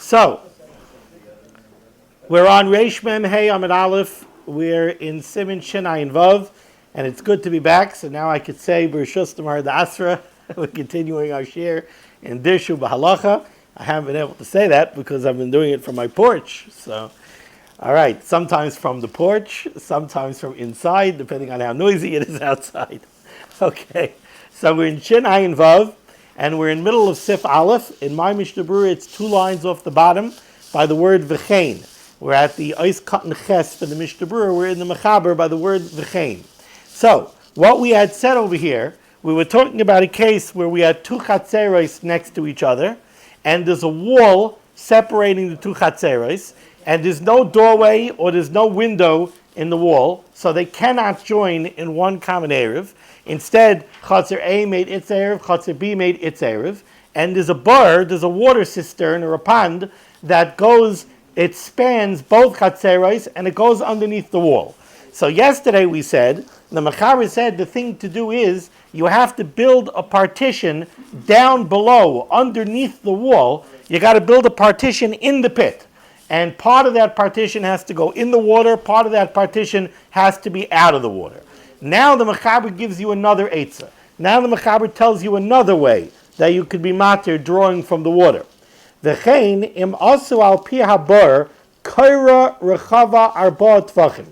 So, we're on Reish Mem Hey Amid Aleph. We're in Siman Ayin Vav, and it's good to be back. So now I could say Berurah Tamar the Asra. We're continuing our share in Dirshu B'Halacha. I haven't been able to say that because I've been doing it from my porch. So, all right, sometimes from the porch, sometimes from inside, depending on how noisy it is outside. Okay, so we're in Shin Ayin Vav, and we're in middle of Sif Aleph. In my Mishnah Berurah, it's 2 lines off the bottom by the word V'chein. We're at the Ois Katan Ches for the Mishnah Berurah. We're in the Mechaber by the word V'chein. So, what we had said over here, we were talking about a case where we had 2 chatzeros next to each other, and there's a wall separating the 2 chatzeros, and there's no doorway or there's no window in the wall, so they cannot join in one common Erev. Instead, Chatzer A made its Erev, Chatzer B made its Erev, and there's a water cistern or a pond that goes, it spans both Chatzeros and it goes underneath the wall. So yesterday we said, the Mechaber said the thing to do is, you have to build a partition down below, underneath the wall. You got to build a partition in the pit. And part of that partition has to go in the water, part of that partition has to be out of the water. Now the Mechaber gives you another eitzah. Now the Mechaber tells you another way that you could be matir drawing from the water. V'chein im asu al pi habar kaira rechava arba tvachim.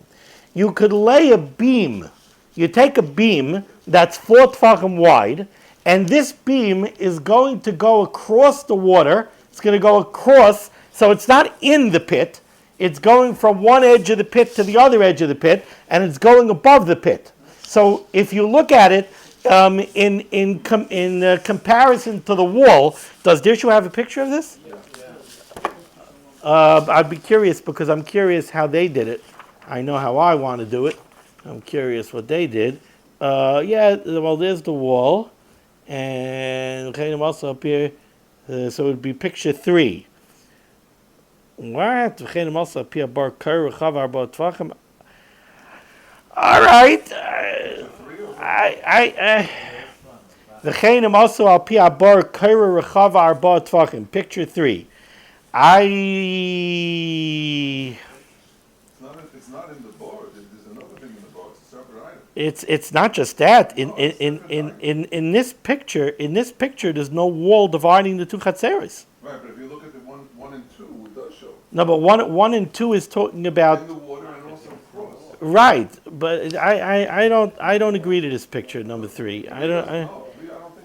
You could lay a beam. You take a beam that's 4 tvachim wide, and this beam is going to go across the water. It's going to go across, so it's not in the pit. It's going from one edge of the pit to the other edge of the pit, and it's going above the pit. So if you look at it in comparison to the wall, does Dirshu have a picture of this? I'd be curious because I'm curious how they did it. I know how I want to do it. I'm curious what they did. Well, there's the wall, and also up here, so it would be picture 3. What? All right. Picture 3. It's not in the board. There's another thing in the board. It's a separate item. It's not just that. In this picture, there's no wall dividing the 2 chatzeros. Right, but if you look at the one and 2, it does show. No, but one and 2 is talking about in the water and also across. Right, but I don't agree to this picture number 3.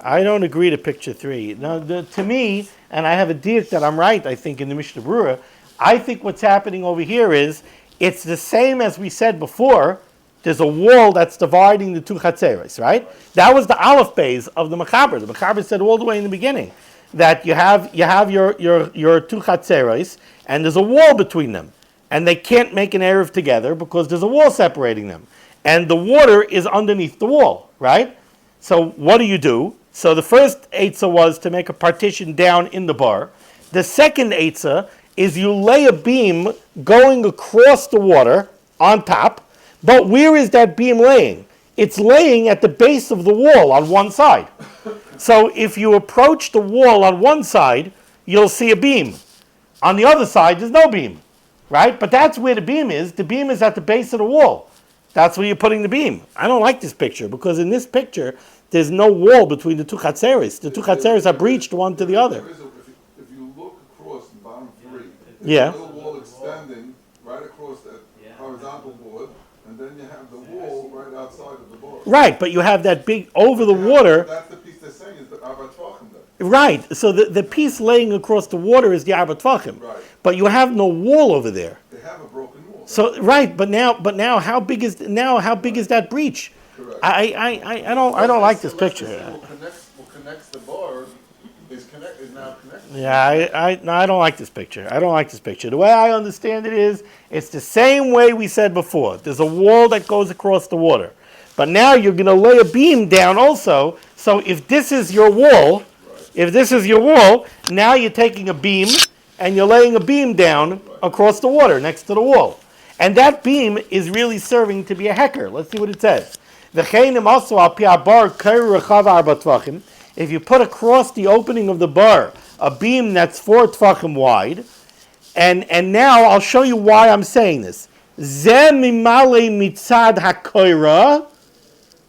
I don't agree to picture 3. Now, to me, and I have a diak that I'm right, I think, in the Mishnah Berurah, I think what's happening over here is, it's the same as we said before. There's a wall that's dividing the 2 chatzeros, right? That was the Aleph Beis of the Mechaber. The Mechaber said all the way in the beginning that you have your 2 chatzeros, and there's a wall between them. And they can't make an Erev together because there's a wall separating them. And the water is underneath the wall, right? So what do? So the first eitzah was to make a partition down in the bar. The second eitzah is you lay a beam going across the water on top, but where is that beam laying? It's laying at the base of the wall on one side. So if you approach the wall on one side, you'll see a beam. On the other side, there's no beam, right? But that's where the beam is. The beam is at the base of the wall. That's where you're putting the beam. I don't like this picture because in this picture, there's no wall between the 2 chatzeros. The 2 chatzeros are breached one to the other. If you look across the bottom 3, yeah. There's a little wall extending right across that horizontal board, and then you have the wall right outside of the board. Right, but you have that big over the water. That's the piece they're saying is the Arba Tvachim. Right, so the piece laying across the water is the Arba Tvachim. Right. But you have no wall over there. They have a broken wall. So right, but now how big is that breach? Correct. I don't like this picture. What connects the bar is now connected. Yeah, I don't like this picture. I don't like this picture. The way I understand it is, it's the same way we said before. There's a wall that goes across the water. But now you're going to lay a beam down also. So if this is your wall, now you're taking a beam and you're laying a beam down across the water next to the wall. And that beam is really serving to be a hecker. Let's see what it says. If you put across the opening of the bar a beam that's 4 tvachim wide, And now I'll show you why I'm saying this. Ze mimale mitzad hakoira.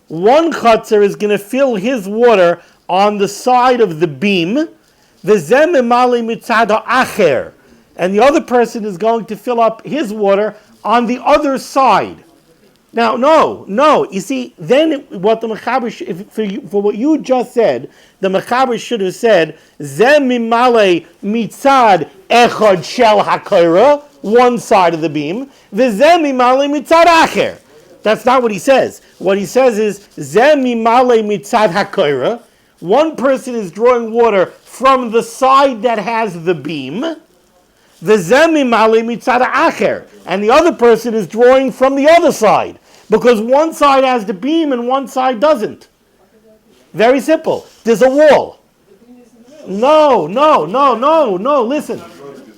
One chutzner is going to fill his water on the side of the beam. The ze mimale mitzad ha'acher. And the other person is going to fill up his water on the other side. Now, no. You see, then what the Mechaber, for what you just said, the Mechaber should have said, Ze mimale mitzad echad shel hakoira, one side of the beam, v'ze mimale mitzad acher. That's not what he says. What he says is, Ze mimale mitzad hakoira, one person is drawing water from the side that has the beam, v'ze mimale mitzad acher, and the other person is drawing from the other side. Because one side has the beam and one side doesn't. Very simple. There's a wall. No. Listen.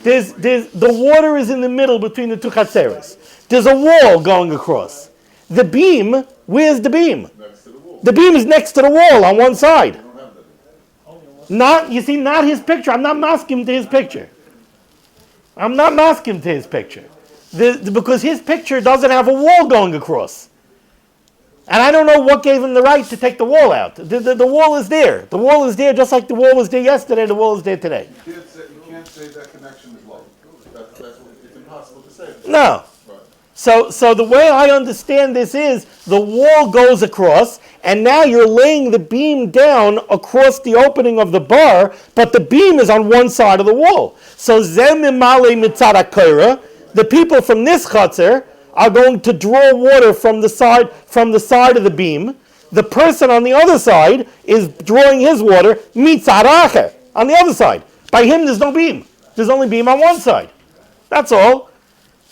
There's the water is in the middle between the two chatzeres. There's a wall going across. The beam, where's the beam? Next to the wall. The beam is next to the wall on one side. Not his picture. I'm not masking him to his picture. Because his picture doesn't have a wall going across. And I don't know what gave him the right to take the wall out. The wall is there. The wall is there just like the wall was there yesterday, the wall is there today. You can't say that connection is low. It's impossible to say. No. Right. So the way I understand this is the wall goes across, and now you're laying the beam down across the opening of the bar, but the beam is on one side of the wall. So Zem Mimale Mitzad HaKoira, the people from this chutzner are going to draw water from the side of the beam. The person on the other side is drawing his water mitzad acher, on the other side. By him, there's no beam. There's only beam on one side. That's all.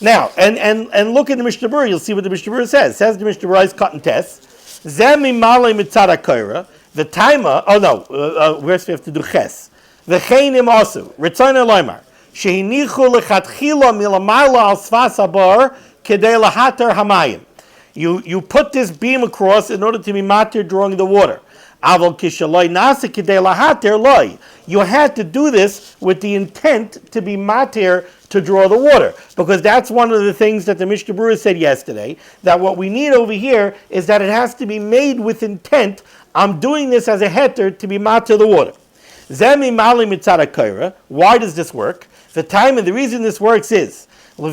Now, and look at the Mishnah Berurah. You'll see what the Mishnah Berurah says. It says the Mishnah Berurah is cut and test. Zemi male mitzad hakoira. The timer. Oh no. Where's we have to do ches. The cheinim asu. Ritzon eloymar. Shehinichu lechatchila milamayla al sfas habar kedei lahater hamayim. You put this beam across in order to be matir drawing the water. Aval kishaloi nasa kedei lahater loy. You had to do this with the intent to be matir to draw the water, because that's one of the things that the Mishnah Berurah said yesterday, that what we need over here is that it has to be made with intent. I'm doing this as a heter to be matir the water. Zemi mali mitzad hakoira. Why does this work? The time and the reason this works is we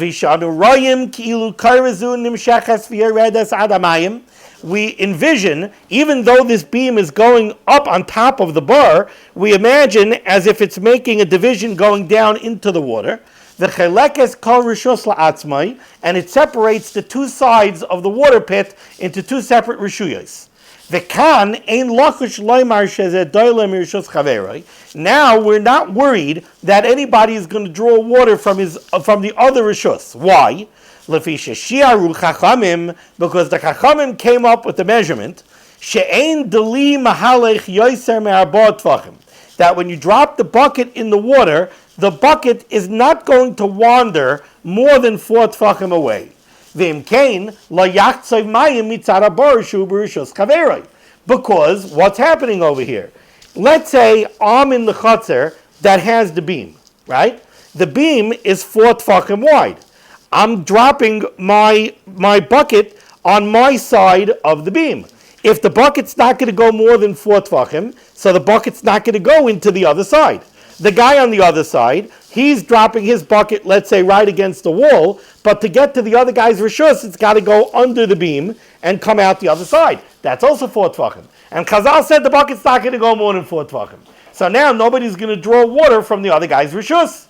envision, even though this beam is going up on top of the bar, we imagine as if it's making a division going down into the water. The chelekes kol rishus la'atzmai, and it separates the two sides of the water pit into two separate rishuyos. V'kan ein lachush loymar shezeh doyle mirishus chaveroi. Now we're not worried that anybody is going to draw water from the other rishus. Why? Lefi sheshiaru chachamim, because the chachamim came up with the measurement she'ein deli mahalech yoser me'arba tvachim, that when you drop the bucket in the water, the bucket is not going to wander more than 4 tvachim away. Because what's happening over here? Let's say I'm in the chutzner that has the beam, right? The beam is 4 tvachim wide. I'm dropping my bucket on my side of the beam. If the bucket's not going to go more than 4 tvachim, so the bucket's not going to go into the other side. The guy on the other side, he's dropping his bucket, let's say, right against the wall, but to get to the other guy's rishus, it's got to go under the beam and come out the other side. That's also 4 tvachim. And Chazal said the bucket's not going to go more than 4 tvachim. So now nobody's going to draw water from the other guy's rishus.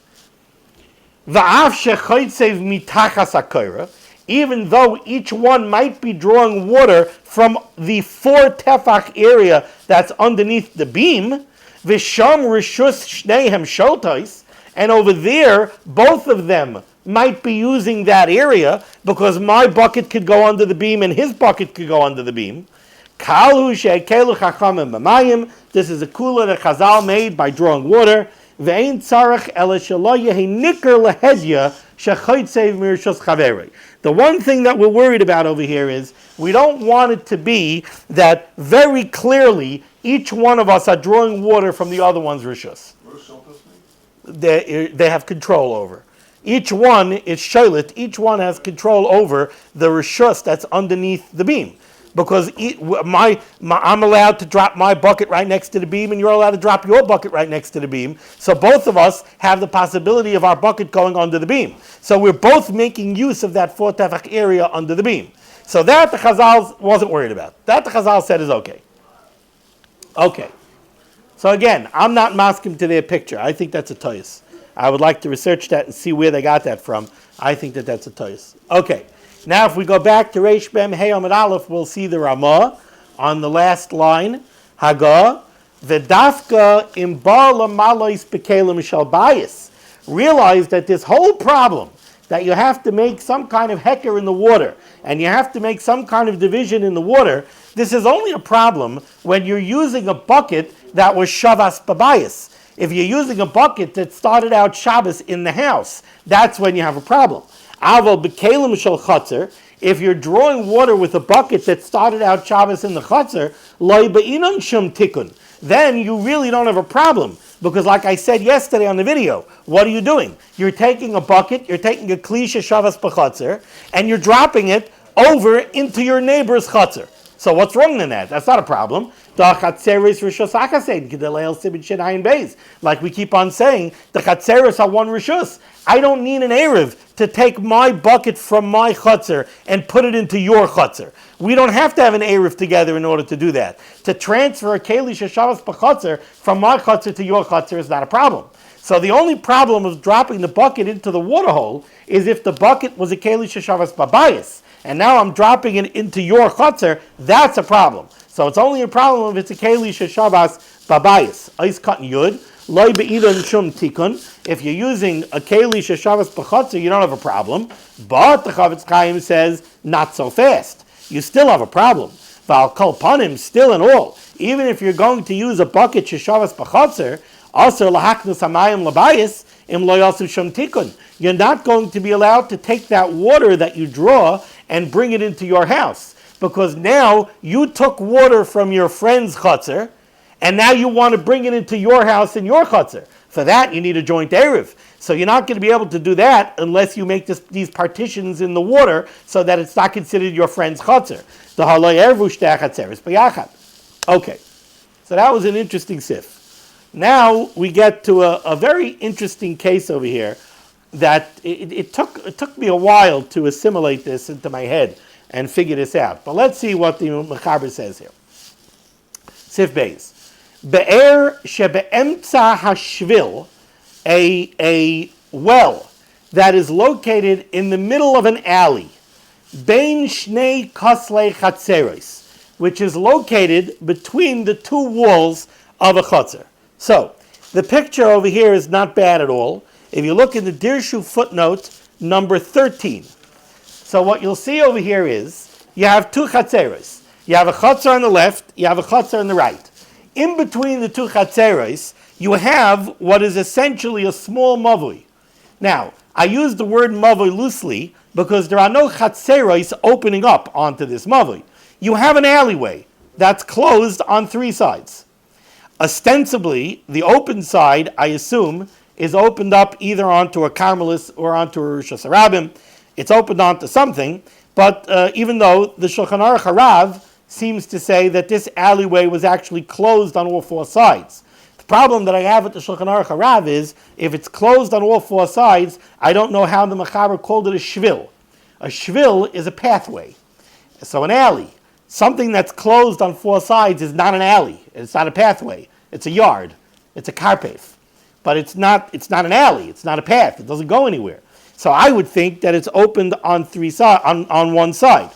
Even though each one might be drawing water from the 4 tefach area that's underneath the beam, Visham rishus shneihem sholtais, and over there, both of them might be using that area because my bucket could go under the beam and his bucket could go under the beam. Kalu she'ekelu chachamim b'mayim. This is a kula that Chazal made by drawing water. Ve'ein tzarech ela shelo yehi nikar lehedya shechoitzev mirishus chaverei. The one thing that we're worried about over here is we don't want it to be that very clearly each one of us are drawing water from the other one's rishus. What does sholtos mean? They have control over. Each one is sholit. Each one has control over the rishus that's underneath the beam. Because I'm allowed to drop my bucket right next to the beam, and you're allowed to drop your bucket right next to the beam. So both of us have the possibility of our bucket going under the beam. So we're both making use of that 4 tefach area under the beam. So that the Chazal wasn't worried about. That the Chazal said is okay. Okay. So again, I'm not masking to their picture. I think that's a toyus. I would like to research that and see where they got that from. I think that that's a toyus. Okay. Now, if we go back to Reish Bem Hey Amud Aleph, we'll see the Ramah on the last line. Haga, v'dafka im ba lamalois bekelim shel bayis. Realize that this whole problem, that you have to make some kind of heker in the water, and you have to make some kind of division in the water, this is only a problem when you're using a bucket that was shavas babayis. If you're using a bucket that started out Shabbos in the house, that's when you have a problem. Aval b'kelim shel chatzar, if you're drawing water with a bucket that started out Shabbos in the chatzar, loy be'inon shum tikkun, then you really don't have a problem. Because like I said yesterday on the video, what are you doing? You're taking a bucket, you're taking a klisha Shabbos b'chatzar, and you're dropping it over into your neighbor's chatzar. So what's wrong in that? That's not a problem. Like we keep on saying, the chatzeres are one rishus. I don't need an erev to take my bucket from my chutzner and put it into your chutzner. We don't have to have an erev together in order to do that. To transfer a keli sheshavas b'chutzner from my chutzner to your chutzner is not a problem. So the only problem of dropping the bucket into the water hole is if the bucket was a keli sheshavas babayis, and now I'm dropping it into your chutzner. That's a problem. So it's only a problem if it's a keli sheshavas babayis. Ice cut yud. Loy be'idan shum tikun. If you're using a keli sheshavas b'chutzner, you don't have a problem. But the Chavetz Chaim says, not so fast. You still have a problem. Val kol panim, still and all. Even if you're going to use a bucket sheshavas b'chutzner, also lahaknus hamayim labayis im lo yasu shum tikun. You're not going to be allowed to take that water that you draw and bring it into your house. Because now you took water from your friend's chutzner, and now you want to bring it into your house in your chutzner. For that, you need a joint erev. So you're not going to be able to do that unless you make these partitions in the water so that it's not considered your friend's chutzner. The halay erevu shtei chatzeres b'yachad. Okay, so that was an interesting sif. Now we get to a very interesting case over here that it took me a while to assimilate this into my head and figure this out. But let's see what the Mechaber says here. Sif Beis. Be'er shebe'emtza hashvil, a well that is located in the middle of an alley, bein shnei koslei chatzeros, which is located between the two walls of a chutzner. So, the picture over here is not bad at all. If you look in the Dirshu footnote number 13, so what you'll see over here is, you have two chatzeros. You have a chutzner on the left, you have a chutzner on the right. In between the two chatzeros, you have what is essentially a small mavui. Now, I use the word mavui loosely because there are no chatzeros opening up onto this mavui. You have an alleyway that's closed on three sides. Ostensibly, the open side, I assume, is opened up either onto a Carmelis or onto a Rosh Hashanah. It's opened onto something, but even though the Shulchan Aruch Harav seems to say that this alleyway was actually closed on all four sides. The problem that I have with the Shulchan Aruch Harav is, if it's closed on all four sides, I don't know how the Mechaber called it a shvil. A shvil is a pathway, so an alley. Something that's closed on four sides is not an alley. It's not a pathway. It's a yard. It's a karpef. But it's not an alley. It's not a path. It doesn't go anywhere. So I would think that it's opened on on one side.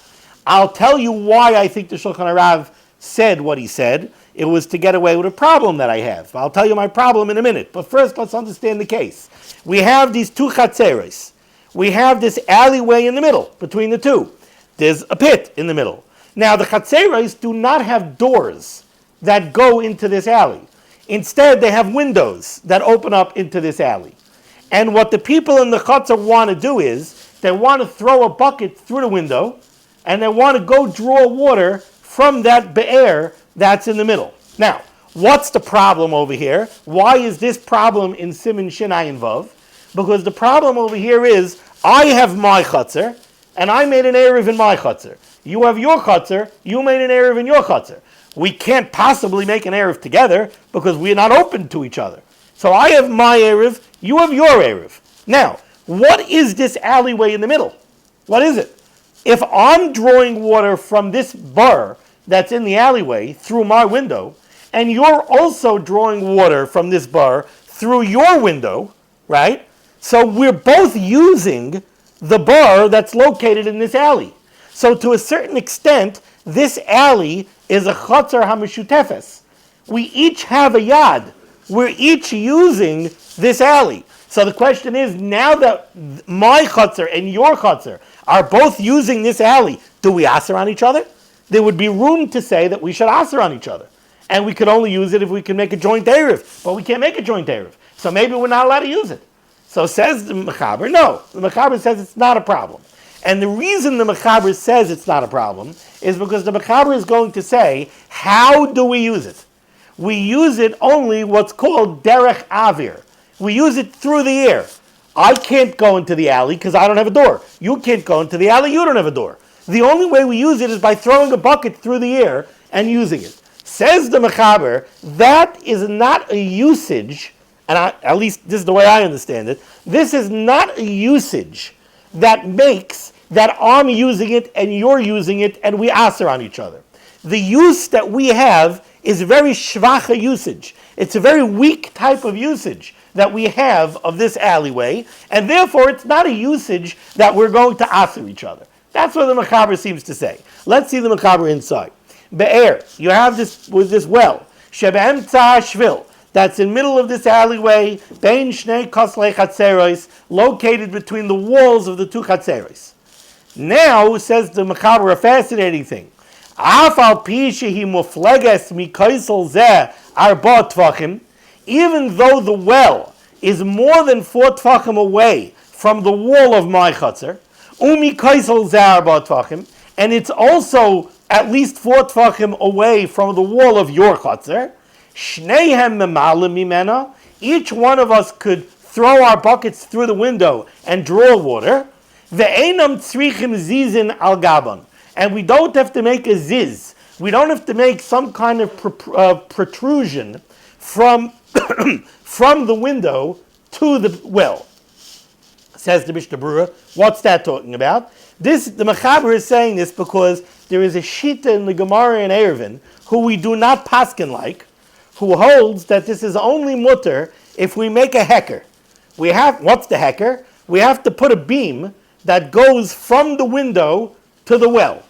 I'll tell you why I think the Shulchan Harav said what he said. It was to get away with a problem that I have. I'll tell you my problem in a minute. But first, let's understand the case. We have these two chatzeros. We have this alleyway in the middle between the two. There's a pit in the middle. Now, the chatzeros do not have doors that go into this alley. Instead, they have windows that open up into this alley. And what the people in the chutzner want to do is, they want to throw a bucket through the window, and they want to go draw water from that be'er that's in the middle. Now, what's the problem over here? Why is this problem in Siman Shin Ayin Vav? Because the problem over here is, I have my chutzner, and I made an eruv in my chutzner. You have your chutzner, you made an eruv in your chutzner. We can't possibly make an eruv together because we're not open to each other. So I have my eruv, you have your eruv. Now, what is this alleyway in the middle? What is it? If I'm drawing water from this bar that's in the alleyway through my window, and you're also drawing water from this bar through your window, right? So we're both using the bar that's located in this alley. So to a certain extent, this alley is a chatzar hamishutefes. We each have a yad. We're each using this alley. So the question is, now that my chatzar and your chatzar are both using this alley, do we aser on each other? There would be room to say that we should aser on each other. And we could only use it if we can make a joint eruv. But we can't make a joint eruv. So maybe we're not allowed to use it. So says the Mechaber, no. The Mechaber says it's not a problem. And the reason the Mechaber says it's not a problem is because the Mechaber is going to say, how do we use it? We use it only what's called derech avir. We use it through the air. I can't go into the alley because I don't have a door. You can't go into the alley, you don't have a door. The only way we use it is by throwing a bucket through the air and using it. Says the Mechaber, that is not a usage, and at least this is the way I understand it, this is not a usage that makes that I'm using it and you're using it and we aser on each other. The use that we have is very shvacha usage. It's a very weak type of usage that we have of this alleyway, and therefore it's not a usage that we're going to aser each other. That's what the Mechaber seems to say. Let's see the Mechaber inside. Be'er, you have this with this well. Shebe'emtza shvil, that's in middle of this alleyway, bein shnei koslei chatzeros, located between the walls of the two chatzeros. Now, says the Mechaber, a fascinating thing. Af al pi shehi mufleges mikoisel zeh arba tvachim, even though the well is more than 4 tvachim away from the wall of my chatzer, umi koisel zeh arba tvachim, and it's also at least 4 tvachim away from the wall of your chutzner, shneihem memalim mimena, each one of us could throw our buckets through the window and draw water, ve'enam tzrichim zizin al gaban, and we don't have to make a ziz, we don't have to make some kind of protrusion from, from the window to the well. Says the Mishnah Berurah, what's that talking about? The Mechaber is saying this because there is a shita in the Gemara in Eruvin who we do not paskin like, who holds that this is only mutter if we make a hecker. What's the hecker? We have to put a beam that goes from the window to the well.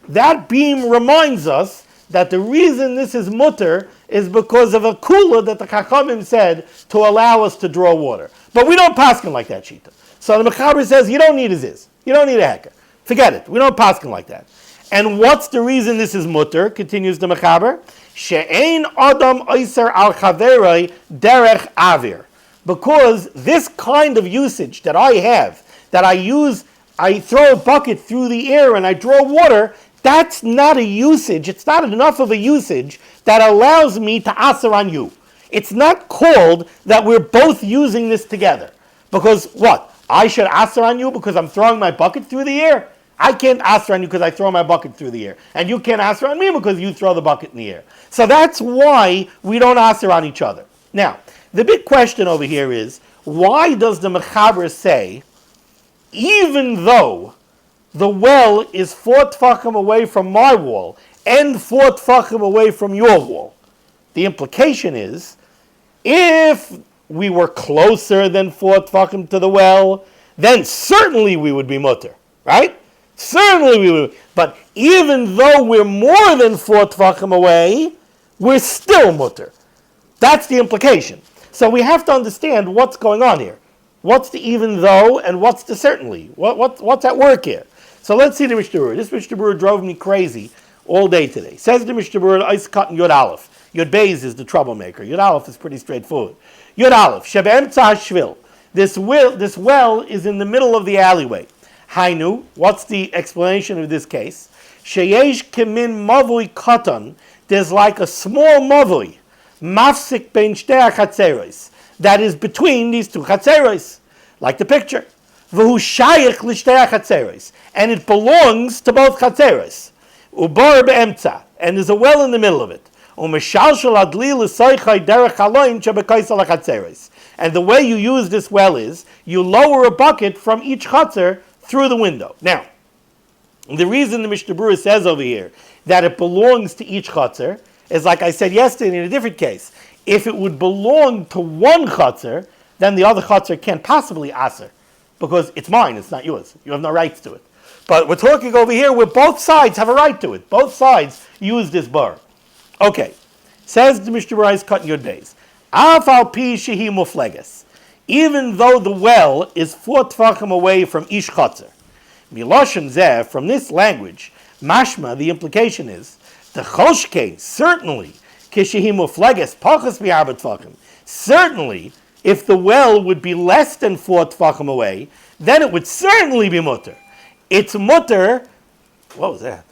That beam reminds us that the reason this is mutter is because of a kula that the Chachamim said to allow us to draw water. But we don't paskin like that shita. So the Mechaber says you don't need a ziz. You don't need a hecker. Forget it. We don't paskin like that. And what's the reason this is mutter? Continues the Mechaber. She'ein adam oiser al chaveroi derech avir. Because this kind of usage that I have, that I throw a bucket through the air and I draw water, that's not a usage. It's not enough of a usage that allows me to aser on you. It's not called that we're both using this together. Because what? I should aser on you because I'm throwing my bucket through the air? I can't aser on you because I throw my bucket through the air. And you can't aser on me because you throw the bucket in the air. So that's why we don't aser on each other. Now, the big question over here is, why does the Mechaber say, even though the well is 4 tfachim away from my wall and 4 tfachim away from your wall? The implication is, if we were closer than 4 tfachim to the well, then certainly we would be mutter, right? Certainly we would. But even though we're more than 4 tfachim away, we're still mutter. That's the implication. So we have to understand what's going on here. What's the even though and what's the certainly? What's at work here? So let's see the Mishnah Berurah. This Mishnah Berurah drove me crazy all day today. Says the Mishnah Berurah, Ice Cut and Yud Aleph. Yud Beis is the troublemaker. Yud Aleph is pretty straightforward. Yud Aleph, Shebe'emtza Shvil. This well is in the middle of the alleyway. Hainu, what's the explanation of this case? Sheyesh kimin mavui katan. There's like a small mavui, mafsik bein shtei chatzeros, that is between these two chatzeros. like the picture. V'hu shayich l'shtei chatzeros, and it belongs to both chatzeros. Ubar be'emtza, and there's a well in the middle of it. Umeshalshel adli l'soichai derech haloin shebekaisel chatzeros. And the way you use this well is you lower a bucket from each chatzer through the window. Now, the reason the Mishnah Berurah says over here that it belongs to each chatzer is, like I said yesterday in a different case. If it would belong to one chatzer, then the other chatzer can't possibly aser, because it's mine, it's not yours. You have no rights to it. But we're talking over here where both sides have a right to it. Both sides use this bar. Okay, says the Mishnah Berurah is cutting your days. Afal pi shehi mufleges, even though the well is 4 tefachim away from each chatzer. Miloshen zeh, from this language, mashma, the implication is, the choshkein, certainly, kishehi mufleges, pachas bi'arba tefachim, certainly, if the well would be less than 4 tefachim away, then it would certainly be mutter. It's mutter, what was that?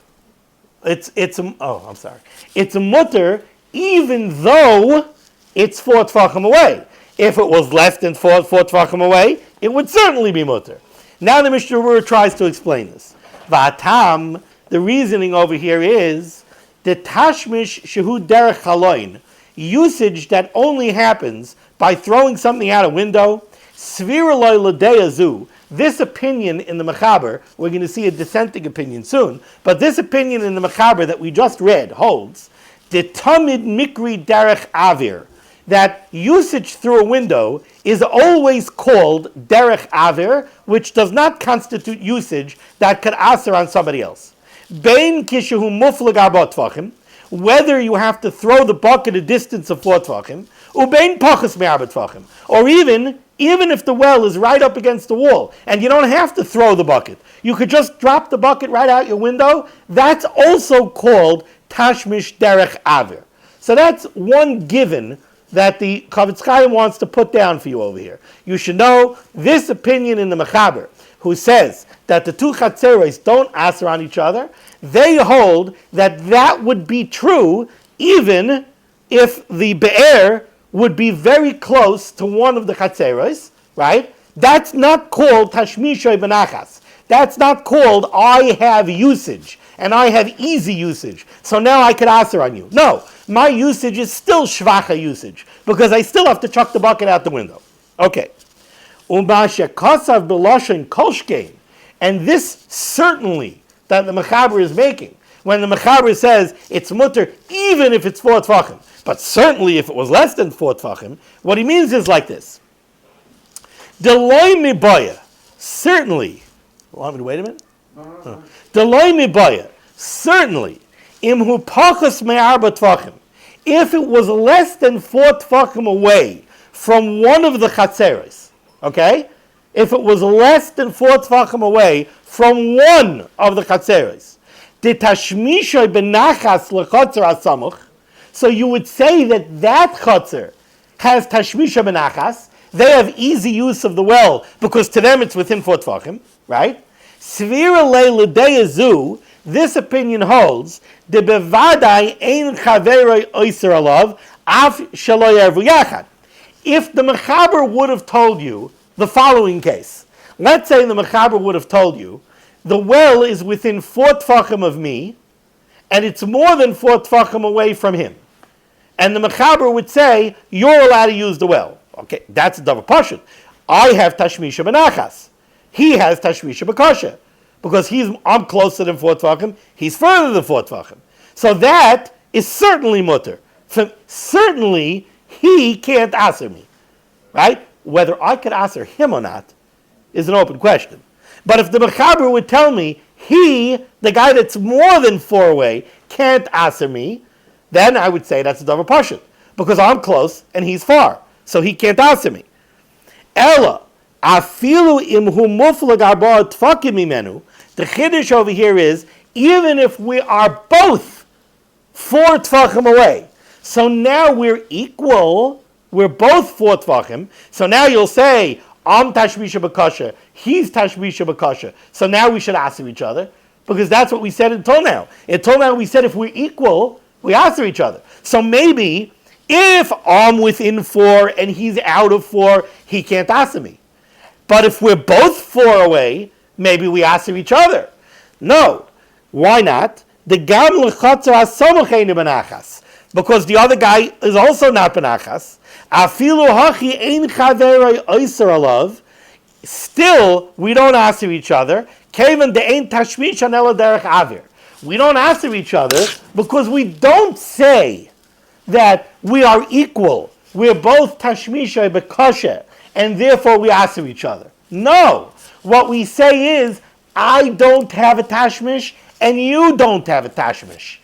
It's a mutter, even though it's 4 tefachim away. If it was less than 4 tefachim away, it would certainly be mutter. Now the Mishnah Berurah tries to explain this. V'atam, the reasoning over here is the tashmish shehu derech haloin, usage that only happens by throwing something out a window. Svira loy l'deyazu, this opinion in the Mechaber, we're going to see a dissenting opinion soon, but this opinion in the Mechaber that we just read holds the tamid mikri derech avir, that usage through a window is always called derech avir, which does not constitute usage that could aser on somebody else. Bein kishehu muflag arba tefachim, whether you have to throw the bucket a distance of 4 tefachim, ubein pachas me'arba tefachim, or even if the well is right up against the wall, and you don't have to throw the bucket, you could just drop the bucket right out your window, that's also called tashmish derech avir. So that's one given that the Chavetz Chaim wants to put down for you over here. You should know this opinion in the Mechaber, who says that the 2 chatzeros don't aser on each other, they hold that would be true even if the be'er would be very close to one of the chatzeros, right? That's not called tashmishay benachas. That's not called I have usage, and I have easy usage, so now I could aser on you. No, my usage is still shvacha usage, because I still have to chuck the bucket out the window. Okay. And this certainly that the Mechaber is making, when the Mechaber says it's mutter even if it's 4 tefachim, but certainly if it was less than 4 tefachim, what he means is like this. Deloi mibaya, certainly, want me to wait a minute? No. Deloi mibaya, certainly, imhu pachas me'arba tefachim, if it was less than 4 tefachim away from one of the chatzeros, okay? If it was less than 4 tefachim away from one of the chatzeros, the tashmishay benachas lechatzer asamuch, so you would say that chatzer has tashmisha benachas, they have easy use of the well, because to them it's within 4 tefachim, right? Svira le l'deyazu, this opinion holds, the bevadai ein chaveroi oiser alav, af shelo yervu yachad. If the Mechaber would have told you the following case, let's say the Mechaber would have told you, the well is within 4 tefachim of me, and it's more than 4 tefachim away from him. And the Mechaber would say, you're allowed to use the well. Okay, that's a davar pashut. I have tashmisha benachas. He has tashmisha bekasha. Because I'm closer than 4 tefachim, he's further than 4 tefachim. So that is certainly mutter. Certainly, he can't aser me. Right? Whether I could aser him or not is an open question. But if the Mechaber would tell me, he, the guy that's more than 4 away, can't aser me, then I would say that's a davar pashut. Because I'm close and he's far. So he can't aser me. Ella, afilu imhu muflag arba tfakim imenu. The chiddush over here is, even if we are both 4 tfachim away, so now we're equal, we're both 4 tfachim, so now you'll say, I'm tashmisha b'kasha, he's tashmisha b'kasha, so now we should aser each other, because that's what we said until now. Until now we said if we're equal, we aser each other. So maybe, if I'm within 4 and he's out of 4, he can't aser me. But if we're both 4 away, maybe we aser each other. No. Why not? The gam lechatzer hasamucheinu benachas. Because the other guy is also not benachas. Afilu hachi ein chaverei oiser alav. Still, we don't aser each other. Kevan de ein tashmish anela derech avir. We don't aser each other because we don't say that we are equal. We're both tashmisha bekosher, and therefore we aser each other. No. What we say is, I don't have a tashmish, and you don't have a tashmish.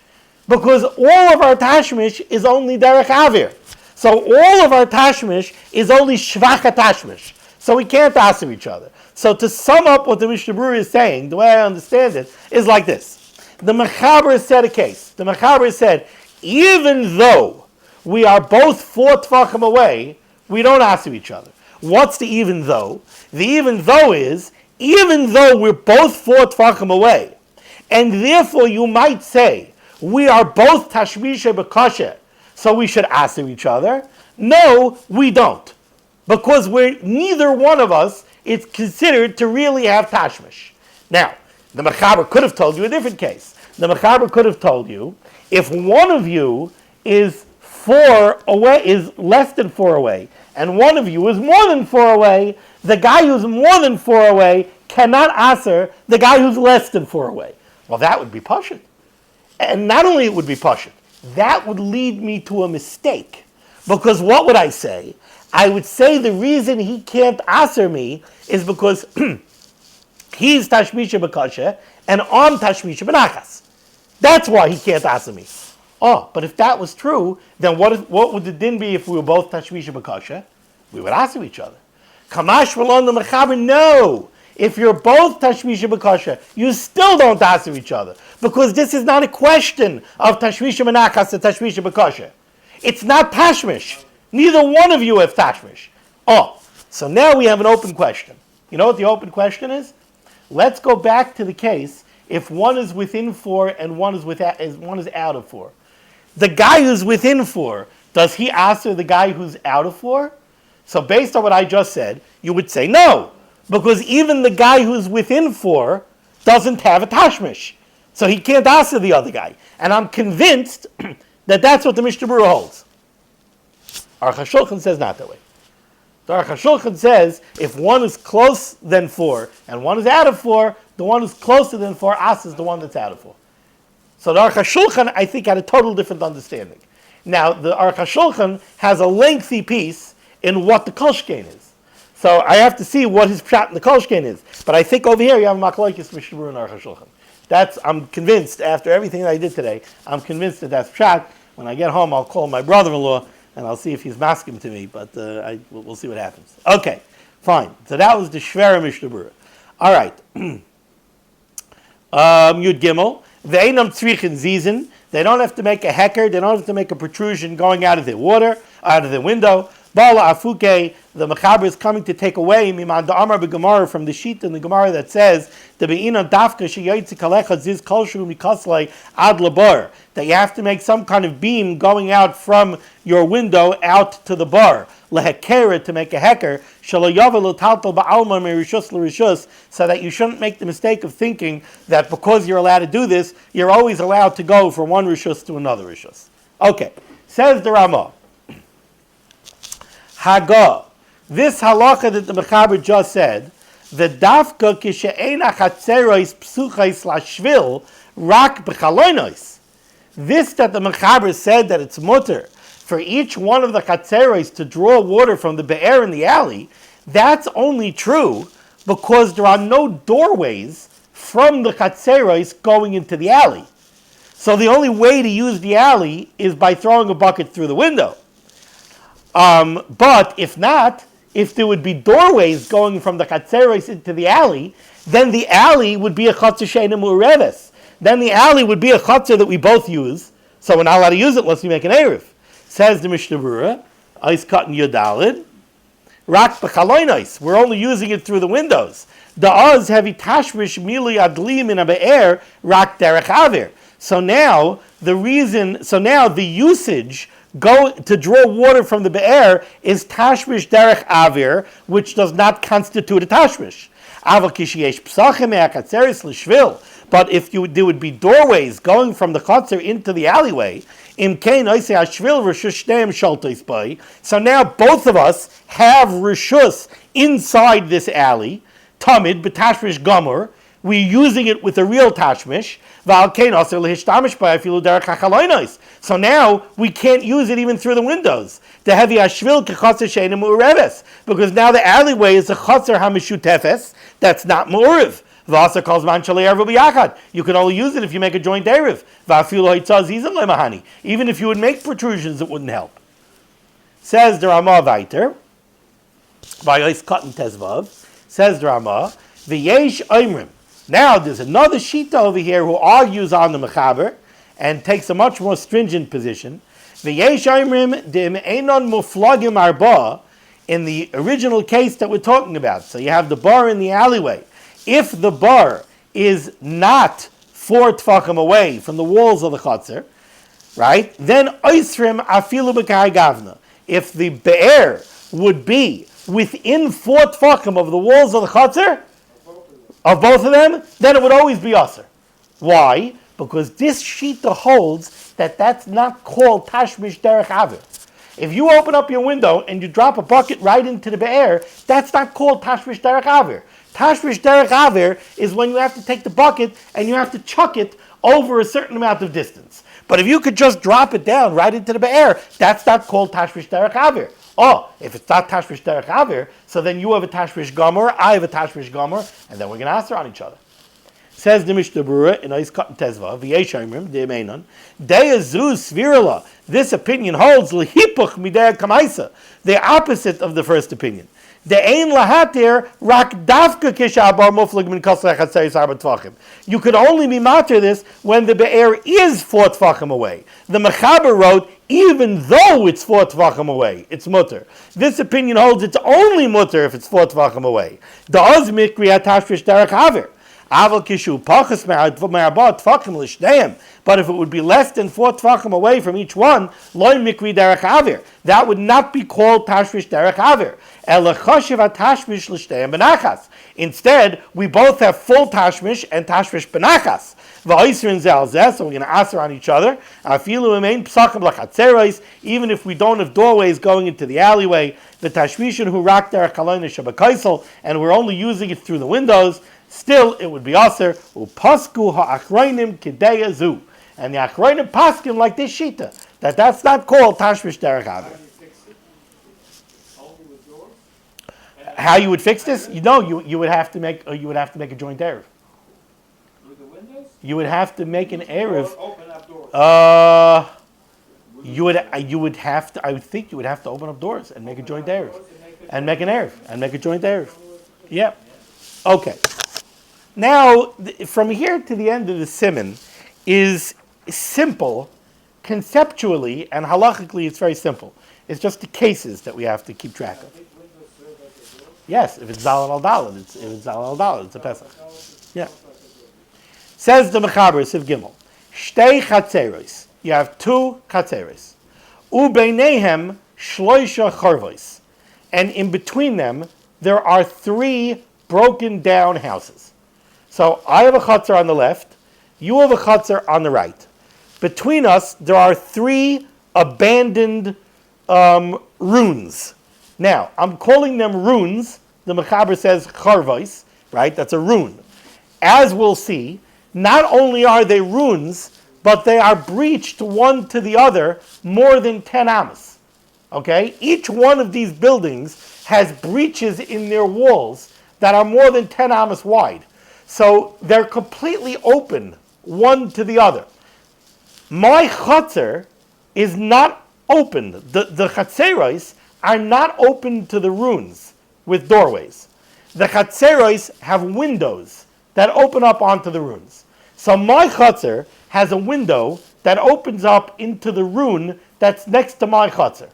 Because all of our tashmish is only derech avir. So all of our tashmish is only shvach tashmish. So we can't aser each other. So to sum up what the Mishnah Berurah is saying, the way I understand it, is like this. The Mechaber said a case. The Mechaber said, even though we are both 4 tvachim away, we don't aser each other. What's the even though? The even though is, even though we're both 4 tvachim away, and therefore you might say, we are both tashmisha bekosher, so we should aser each other. No, we don't. Because neither one of us is considered to really have tashmish. Now, the Mechaber could have told you a different case. The Mechaber could have told you, if one of you is 4 away, is less than 4 away, and one of you is more than 4 away, the guy who's more than 4 away cannot aser the guy who's less than 4 away. Well, that would be pashut. And not only it would be pashut, that would lead me to a mistake. Because what would I say? I would say the reason he can't aser me is because he's tashmisha bekosher and I'm tashmisha benachas. That's why he can't aser me. Oh, but if that was true, then what would the din be if we were both tashmisha bekosher? We would aser each other. Kamash v'lon the Mechaber, no. If you're both tashmisha bekosher, you still don't aser each other. Because this is not a question of tashmisha benachas and tashmisha bekosher. It's not tashmish. Neither one of you have tashmish. Oh, so now we have an open question. You know what the open question is? Let's go back to the case if one is within 4 and one is out of 4. The guy who's within 4, does he aser the guy who's out of 4? So based on what I just said, you would say no. Because even the guy who's within 4 doesn't have a tashmish. So he can't aser the other guy. And I'm convinced that that's what the Mishnah Berurah holds. Aruch HaShulchan says not that way. The Aruch HaShulchan says if one is close than 4 and one is out of 4, the one who's closer than 4 asers the one that's out of 4. So the Aruch HaShulchan, I think, had a total different understanding. Now, the Aruch HaShulchan has a lengthy piece in what the kolshkein is. So I have to see what his pshat in the kolshkein is. But I think over here you have a machlokes Mishnah Berurah and Aruch HaShulchan. I'm convinced, after everything that I did today, I'm convinced that that's pshat. When I get home, I'll call my brother-in-law and I'll see if he's masking to me, but we'll see what happens. Okay, fine. So that was the Shvera Mishnah Berurah. All right. Yud Gimel. Ve'enam tzrichin zizin. They don't have to make a hecker. They don't have to make a protrusion going out of their water, out of their window. Bala afuke. The Mechaber is coming to take away miman da'amar b'gemara from the sheet in the Gemara that says the be'inam dafka sheyoytzi kalecha ziz kolshu mikaslei ad labar. That you have to make some kind of beam going out from your window out to the bar. Lehekeret, to make a hecker, shalo yavel utaltal ba'alma merishus l'rishus, so that you shouldn't make the mistake of thinking that because you're allowed to do this, you're always allowed to go from one rishus to another rishus. Okay, says the Ramah. Haga, this halacha that the Mechaber just said, the dafka kishe'en achatzerois psuchais lashvil rak b'chaloinos. This that the Mechaber said that it's mutter for each one of the chatzeros to draw water from the be'er in the alley, that's only true because there are no doorways from the chatzeros going into the alley. So the only way to use the alley is by throwing a bucket through the window. But if not, if there would be doorways going from the chatzeros into the alley, then the alley would be a chatzer she'eina mu'ureves. Then the alley would be a chatzer that we both use, so we're not allowed to use it unless we make an eruv. Says the Mishnah Berurah, Ice cut in Yodalid, Rak b'chaloinos. We're only using it through the windows. Da'az heavy tashmish mili adlim in a be'er rak derech avir. So now the usage to draw water from the be'er is tashmish derech avir, which does not constitute a tashmish. But if there would be doorways going from the chotzer into the alleyway, so now both of us have rishus inside this alley, tamid b'tashmish gomer. We're using it with a real tashmish. So now we can't use it even through the windows. Because now the alleyway is a chotzer hamishutefes that's not mu'uriv. You can only use it if you make a joint erev. Even if you would make protrusions, it wouldn't help. Says the Ramah Vayter, says the Ramah, v'yesh oimrim. Now there's another shita over here who argues on the mechaber and takes a much more stringent position. V'yesh oimrim dim einon muflagim arba, in the original case that we're talking about. So you have the bar in the alleyway. If the bar is not 4 tfachim away from the walls of the chotzer, right, then oisrim afilu b'kai gavna. If the be'er would be within 4 tfachim of the walls of the chotzer, of both of them, then it would always be aser. Why? Because this shita holds that that's not called tashmish derech avir. If you open up your window and you drop a bucket right into the be'er, that's not called tashmish derech avir. Tashmish derech avir is when you have to take the bucket and you have to chuck it over a certain amount of distance. But if you could just drop it down right into the be'er, that's not called tashmish derech avir. Oh, if it's not tashmish derech avir, so then you have a tashmish gomer, I have a tashmish gomer, and then we're going to answer on each other. Says the Mishnah Berurah in Ais Katan Tezva, v'yesh oimrim de'meinon de'azu svirala. This opinion holds lehipuch midei kamaisa, the opposite of the first opinion. De'ein lahatir rak davka kishabar muflag min kasrei chatzeris arba tvachim. You could only be matir this when the be'er is 4 tvachim away. The Mechaber wrote, even though it's 4 tvachim away, it's mutter. This opinion holds it's only mutter if it's 4 tvachim away. Da'az mikri atashvish derech avir. But if it would be less than 4 tvachim away from each one, loy mikri derech avir. That would not be called tashmish derech avir. Instead, we both have full tashmish and tashmish benachas. So we're going to answer on each other. Even if we don't have doorways going into the alleyway, the tashmishin who rak derech kaloina shabakaisel, and we're only using it through the windows, still it would be aser. Upasku ha'achroinim kidei zu, and the achroinim paskin like this shita that's not called tashmish derech avir. How you would fix this? You would have to make a joint erev. With the windows? You would have to make an erev. Open up doors. You would have to. I would think you would have to open up doors and make a joint erev, and make an erev and make a joint erev. Yeah. Okay. Now, from here to the end of the Siman is simple, conceptually and halachically. It's very simple. It's just the cases that we have to keep track of. Yes, if it's Zalal al Dalad, it's a Pesach. Yeah. Says the Mechaber, Siv Gimel, Shtei chatzeros. You have 2 chatzeros. Ubeinehem shloisha charvos. And in between them, there are 3 broken down houses. So I have a chatzer on the left, you have a chatzer on the right. Between us, there are 3 abandoned ruins. Now, I'm calling them ruins. The Mechaber says charvos, right? That's a rune. As we'll see, not only are they ruins, but they are breached one to the other more than 10 amos. Okay? Each one of these buildings has breaches in their walls that are more than 10 amos wide. So they're completely open one to the other. My chatzer is not open. The chatzeros are not open to the ruins with doorways. The chatzeros have windows that open up onto the ruins. So my chatzer has a window that opens up into the rune that's next to my chatzer.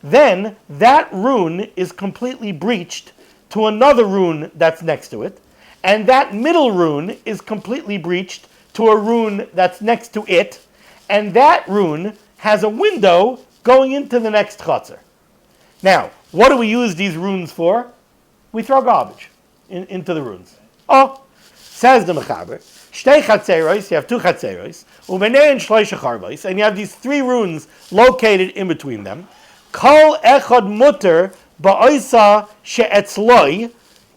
Then that rune is completely breached to another rune that's next to it, and that middle rune is completely breached to a rune that's next to it, and that rune has a window going into the next chutzner. Now, what do we use these runes for? We throw garbage into the runes. Oh, says the Mechaber, Shtei chatzeros, you have two chatzeros, u'benein shloisha charbos, and you have these three runes located in between them. Kol echad mutter ba'oisa she'etzloi,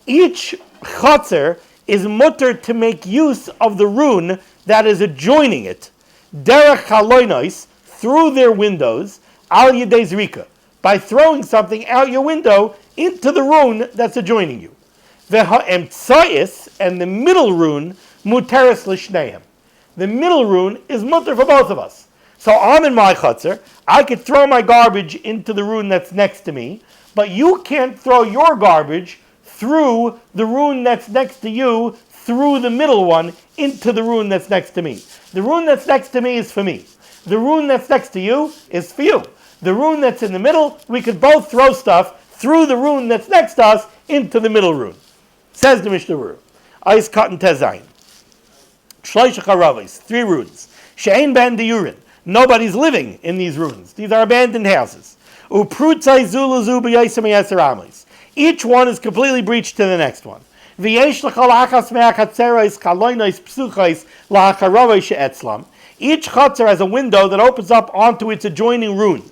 each chatzer is mutter to make use of the rune that is adjoining it, derech chaloinos, through their windows, al yedei zrika, by throwing something out your window into the rune that's adjoining you. Ve'ha'emtzayis, and the middle rune, muteris l'shneim. The middle rune is mutter for both of us. So I'm in my chutzner, I could throw my garbage into the rune that's next to me, but you can't throw your garbage through the rune that's next to you, through the middle one, into the rune that's next to me. The rune that's next to me is for me. The rune that's next to you is for you. The rune that's in the middle, we could both throw stuff through the rune that's next to us into the middle rune. Says the Mishnah Berurah. Ais Katan Tezayin. Shloisha Charavis, three runes. She'ein ben diyurin. Nobody's living in these runes. These are abandoned houses. Uprutzai zuluzu b'yasem yaser amos. Each one is completely breached to the next one. V'yesh l'chol achas me'achatzeros kaloinos psuchos la'acharavos she'etzlam. Each chutzner has a window that opens up onto its adjoining rune.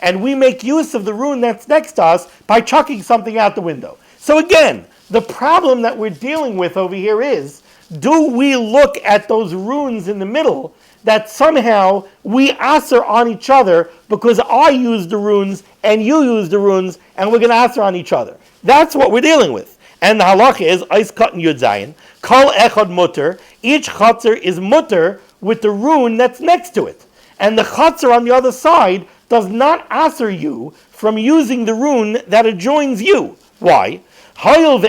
And we make use of the rune that's next to us by chucking something out the window. So again, the problem that we're dealing with over here is, do we look at those runes in the middle that somehow we aser on each other because I use the runes and you use the runes and we're going to aser on each other? That's what we're dealing with. And the halacha is, Eis Katan Yud Zayin, Kol Echad Mutter, each chutzner is mutter with the rune that's next to it. And the chutzner on the other side does not aser you from using the rune that adjoins you. Why? Hoyel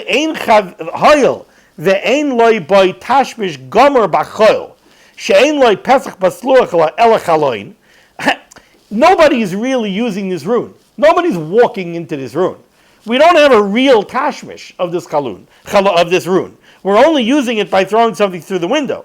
ve'ein loy boy tashmish gomer b'choyel she'ein loy pesach basluach elachaloin. Nobody is really using this rune. Nobody's walking into this rune. We don't have a real tashmish of this rune. We're only using it by throwing something through the window.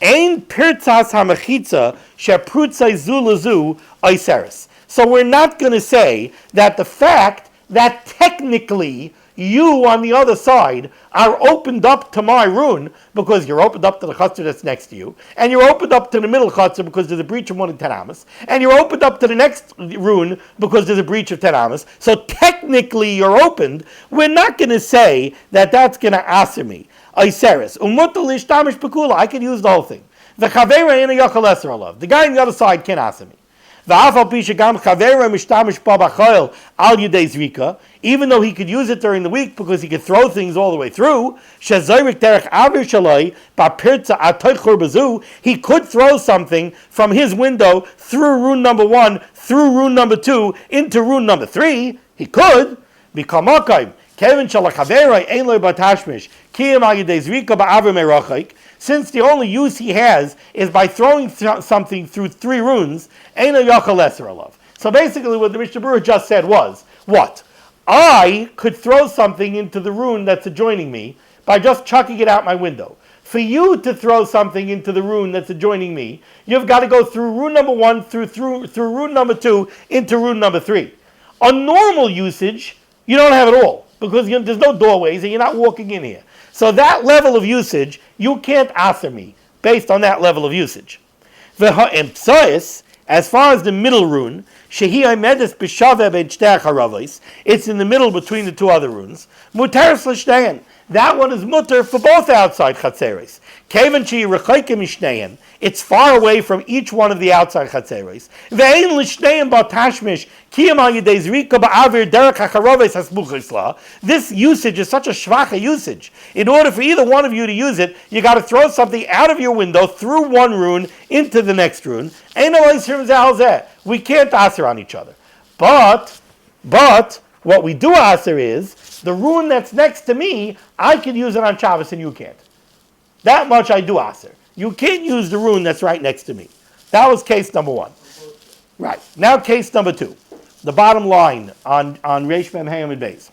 Ein pirtzas hamachitza sheprutzai zulazu oiseris. So we're not going to say that the fact that technically you on the other side are opened up to my rune because you're opened up to the chutzner that's next to you, and you're opened up to the middle chutzner because there's a breach of 1 in 10 amos, and you're opened up to the next rune because there's a breach of 10 amos. So technically you're opened. We're not going to say that that's going to aser me. I could use the whole thing. The guy on the other side can't ask me. Even though he could use it during the week because he could throw things all the way through, he could throw something from his window through rune number 1, through rune number 2, into rune number 3. He could. Since the only use he has is by throwing something through 3 runes, so basically what the Mishnah Berurah just said was, what? I could throw something into the rune that's adjoining me by just chucking it out my window. For you to throw something into the rune that's adjoining me, you've got to go through rune number 1, through rune number 2, into rune number 3. On normal usage, you don't have it all, because there's no doorways and you're not walking in here. So that level of usage, you can't aser me based on that level of usage. As far as the middle rune, it's in the middle between the 2 other runes. That one is mutter for both outside chatzeres. It's far away from each one of the outside chatzeres. This usage is such a shvacha usage. In order for either one of you to use it, you got to throw something out of your window through one rune into the next rune. We can't aser on each other. But what we do aser is, the rune that's next to me, I can use it on Shabbos and you can't. That much I do aser. You can't use the rune that's right next to me. That was case number 1. Right. Now case number 2. The bottom line on Reish Mem Hayam and Beis.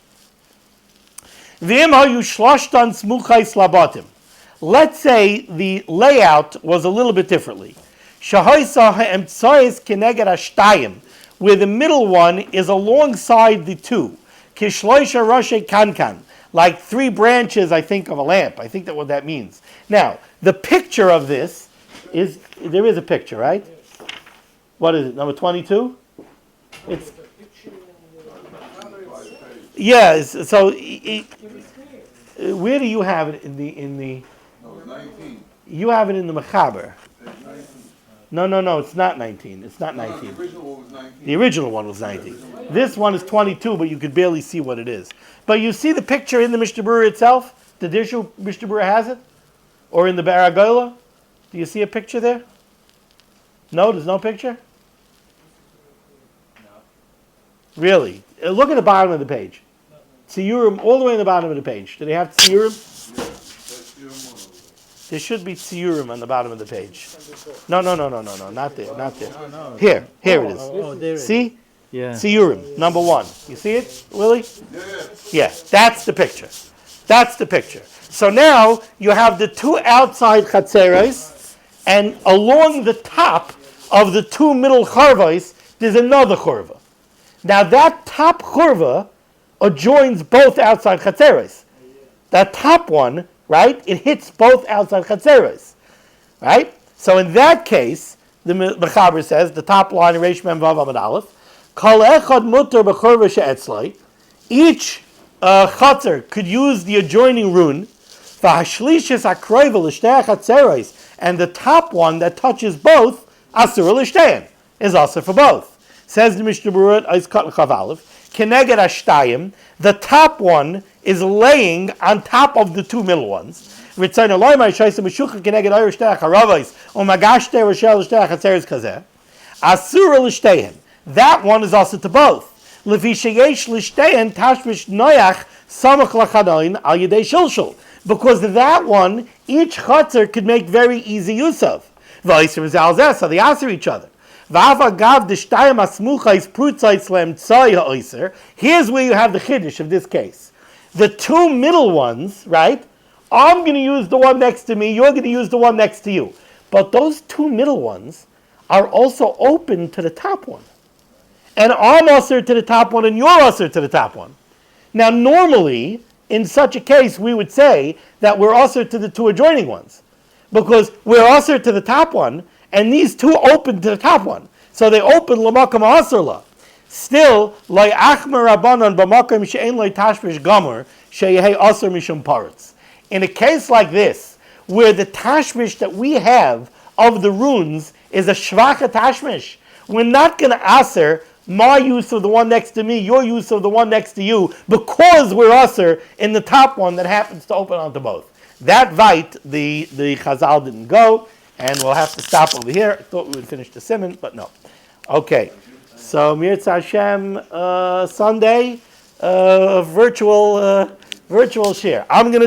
Let's say the layout was a little bit differently. Shahoisa ha'emtsois keneged hashtayim, where the middle one is alongside the two. Kishloisha roshe kankan, like 3 branches, I think, of a lamp. I think that's what that means. Now, the picture of this is, there is a picture, right? What is it, number 22? It's, yeah, so, where do you have it in the No, it's 19. you have it in the Mechaber. It's 19. No, it's not 19. It's not No, 19. the original one was 19. The original one was 19. This one is 22, but you could barely see what it is. But you see the picture in the Mishnah Berurah itself? The Dishu Mishnah Berurah has it? Or in the Baragola? Do you see a picture there? No, there's no picture? No. Really? Look at the bottom of the page. Tziyurim, all the way in the bottom of the page. Do they have Tziyurim? Yeah, that's the one over there. There should be Tziyurim on the bottom of the page. No, not there. Here it is. Oh, there it is. See? Yeah. Tziyurim, number 1. You see it, Willie? Yeah. Yeah, that's the picture. That's the picture. So now you have the 2 outside chatzeros, and along the top of the 2 middle charvos, there's another churva. Now that top churva adjoins both outside chatzeros. That top one, right, it hits both outside chatzeros, right? So in that case, the Mechaber says, the top line, Reish Mem Vav Amud Aleph, Kol echad mutar b'churva she'etzloi, each chatzer could use the adjoining rune, v'hashlishis akroiva l'shtei chatzeros, and the top one that touches both, asur l'shtein, is also for both. Says the Mishnah Berurah, Eis Kat L'Chav Aleph, Keneged Hashtayim, the top one is laying on top of the 2 middle ones. Ritzayin Eloimai Shaisa Meshucha Keneged Oyer Shtei HaRavos, Umagashte Roshel Shtei HaChatzeres Kazeh, Asur L'Shteihen, that one is also to both. Lefi Sheyesh L'Shteihen Tashmish Noyach Samach L'Chadoin Al Yedei Shilshul, because that one, each chatzer could make very easy use of. V'Oiser V'Zal so they answer each other. Here's where you have the chiddush of this case. The 2 middle ones, right? I'm going to use the one next to me, you're going to use the one next to you. But those 2 middle ones are also open to the top one. And I'm usher to the top one and you're usher to the top one. Now normally, in such a case, we would say that we're usher to the 2 adjoining ones. Because we're usher to the top one, and these 2 open to the top one. So they open l'makam asur. Still, like achmer rabbanon b'makam she'en lo tashmish gomer she'yehei asur mishum paretz. In a case like this, where the tashmish that we have of the runes is a shvacha tashmish, we're not going to asur my use of the one next to me, your use of the one next to you, because we're asur in the top one that happens to open onto both. That vait, the Chazal didn't go. And we'll have to stop over here. I thought we would finish the Siman, but no. Okay. So, Mirza Hashem, Sunday, virtual share. I'm going to